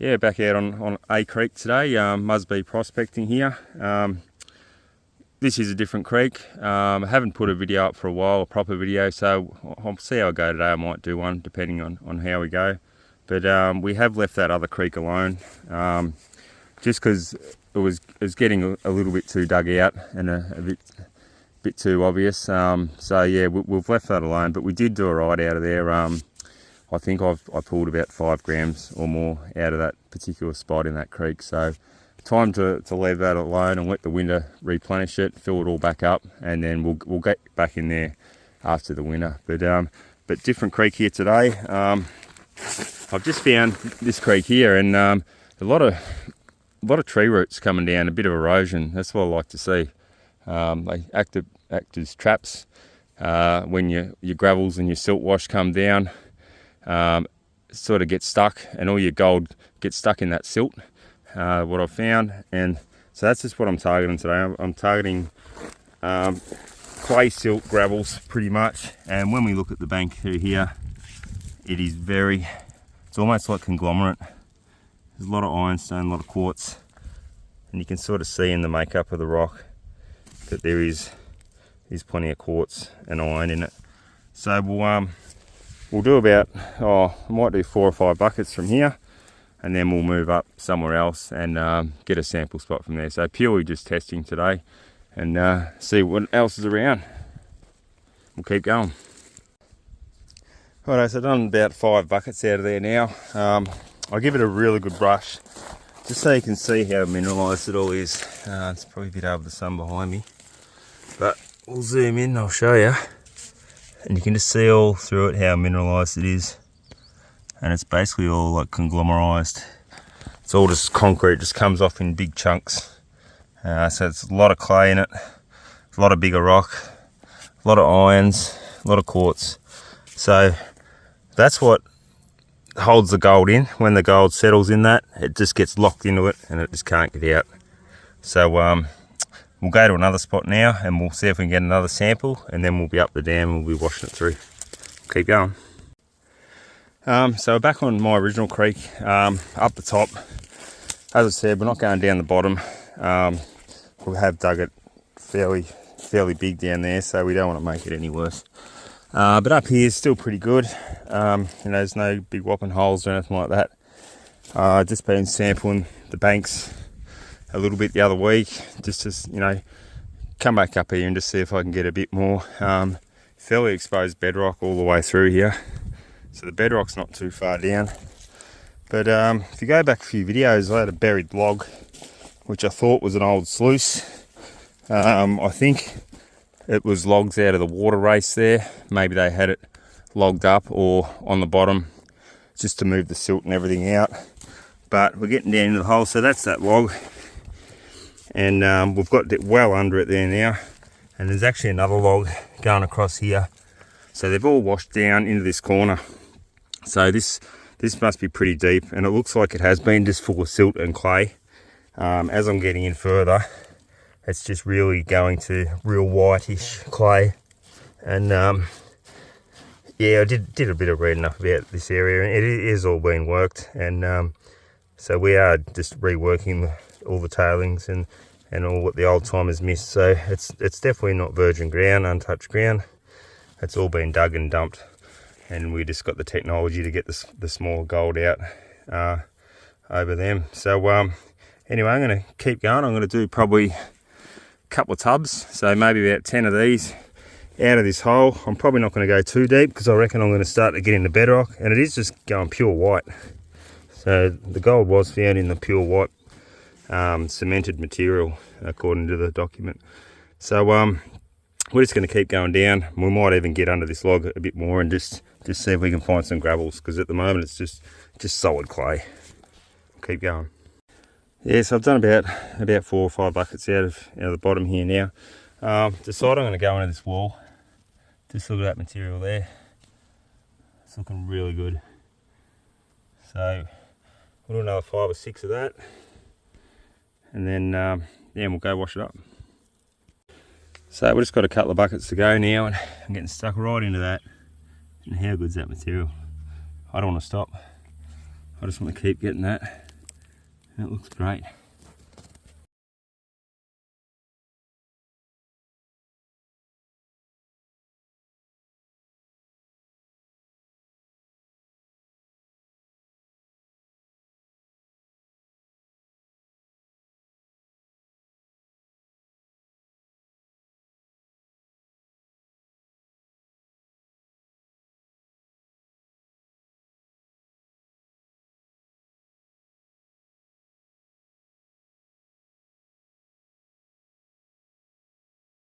Yeah, back out on a creek today, Musby prospecting here. This is a different creek. I haven't put a video up for a while, a proper video, so I'll see how I go today. I might do one depending on how we go. But we have left that other creek alone, just because it was getting a little bit too dug out and a bit too obvious. So yeah, we've left that alone, but we did do a ride out of there. I think I pulled about 5 grams or more out of that particular spot in that creek. So time to leave that alone and let the winter replenish it, fill it all back up, and then we'll get back in there after the winter. But different creek here today. I've just found this creek here, and a lot of tree roots coming down, a bit of erosion. That's what I like to see. They act as traps when your gravels and your silt wash come down. Sort of get stuck, and all your gold gets stuck in that silt, what I've found. And so that's just what I'm targeting today. I'm targeting clay silt gravels pretty much. And when we look at the bank through here, it's almost like conglomerate. There's a lot of ironstone, a lot of quartz, and you can sort of see in the makeup of the rock that there is plenty of quartz and iron in it. So we'll do about, I might do 4 or 5 buckets from here, and then we'll move up somewhere else and get a sample spot from there. So purely just testing today and see what else is around. We'll keep going. Alright, so I've done about 5 buckets out of there now. I'll give it a really good brush, just so you can see how mineralised it all is. It's probably a bit over the sun behind me, but we'll zoom in and I'll show you. And you can just see all through it how mineralised it is. And it's basically all like conglomerised. It's all just concrete, just comes off in big chunks. So it's a lot of clay in it, a lot of bigger rock, a lot of irons, a lot of quartz. So that's what holds the gold in. When the gold settles in that, it just gets locked into it and it just can't get out. So we'll go to another spot now and we'll see if we can get another sample, and then we'll be up the dam and we'll be washing it through. Keep going. So we're back on my original creek, up the top. As I said, we're not going down the bottom. We have dug it fairly big down there, so we don't want to make it any worse. But up here is still pretty good. There's no big whopping holes or anything like that. Just been sampling the banks a little bit the other week, just to come back up here and just see if I can get a bit more. Fairly exposed bedrock all the way through here, so the bedrock's not too far down. But if you go back a few videos, I had a buried log which I thought was an old sluice. I think it was logs out of the water race there. Maybe they had it logged up or on the bottom just to move the silt and everything out. But we're getting down into the hole, so that's that log. And we've got it well under it there now, and there's actually another log going across here. So they've all washed down into this corner. So this must be pretty deep, and it looks like it has been just full of silt and clay. As I'm getting in further, it's just really going to real whitish clay. And yeah, I did a bit of reading up about this area, and it is all being worked. And so we are just reworking all the tailings and all what the old timers missed. So it's definitely not virgin ground, untouched ground. It's all been dug and dumped, and we just got the technology to get the small gold out over them. So anyway, I'm going to keep going. I'm going to do probably a couple of tubs, so maybe about 10 of these out of this hole. I'm probably not going to go too deep because I reckon I'm going to start to get into bedrock, and it is just going pure white. So the gold was found in the pure white cemented material according to the document. So we're just going to keep going down. We might even get under this log a bit more and just see if we can find some gravels, because at the moment it's just solid clay. Keep going. Yeah, so I've done about 4 or 5 buckets out of the bottom here now. Decided I'm going to go into this wall. Just look at that material there. It's looking really good. So we'll do another 5 or 6 of that, and then yeah, we'll go wash it up. So we've just got a couple of buckets to go now, and I'm getting stuck right into that. And how good's that material? I don't want to stop. I just want to keep getting that. That looks great.